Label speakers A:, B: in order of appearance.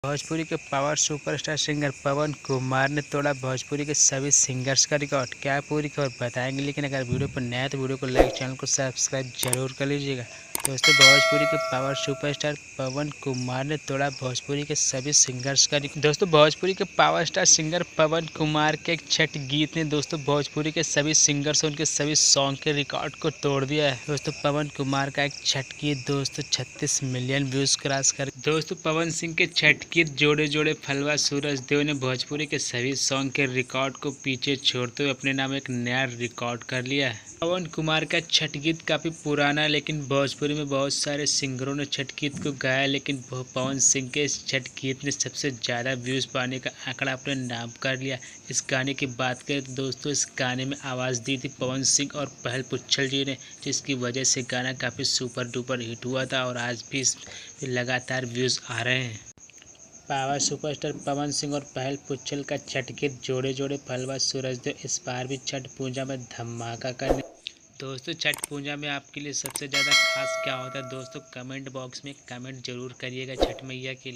A: भोजपुरी के power superstar singer पवन कुमार ने तोड़ा भोजपुरी के सभी सिंगर्स का रिकॉर्ड। क्या पूरी खबर बताएंगे, लेकिन अगर वीडियो पर नया तो वीडियो को लाइक, चैनल को सब्सक्राइब जरूर कर लीजिएगा। दोस्तों, भोजपुरी के पावर सुपरस्टार पवन कुमार ने तोड़ा भोजपुरी के सभी सिंगर्स का रिकॉर्ड। दोस्तों, भोजपुरी के पावर स्टार सिंगर पवन कुमार के एक छठ गीत ने भोजपुरी के सभी सिंगर्स उनके सभी सॉन्ग के रिकॉर्ड को तोड़ दिया है। दोस्तों, पवन कुमार का एक छठ गीत 36 मिलियन व्यूज क्रॉस कर। दोस्तों, पवन सिंह के छठ गीत जोड़े जोड़े फलवा सूरज देव ने भोजपुरी के सभी सॉन्ग के रिकॉर्ड को पीछे छोड़ते हुए अपने नाम एक नया रिकॉर्ड कर लिया है। पवन कुमार का छठ गीत काफ़ी पुराना है, लेकिन भोजपुरी में बहुत सारे सिंगरों ने छठ गीत को गाया, लेकिन पवन सिंह के इस छठ गीत ने सबसे ज़्यादा व्यूज़ पाने का आंकड़ा अपने नाम कर लिया। इस गाने की बात करें तो दोस्तों, इस गाने में आवाज़ दी थी पवन सिंह और पहल पुच्छल जी ने, जिसकी वजह से गाना काफ़ी सुपर डुपर हिट हुआ था और आज भी इस लगातार व्यूज़ आ रहे हैं। पावर सुपरस्टार पवन सिंह और पहल पुच्छल का छठ गीत जोड़े जोड़े फलवा सूरजदेव इस बार भी छठ पूजा में धमाका करने। दोस्तों, छठ पूजा में आपके लिए सबसे ज़्यादा खास क्या होता है दोस्तों, कमेंट बॉक्स में कमेंट जरूर करिएगा छठ मैया के लिए।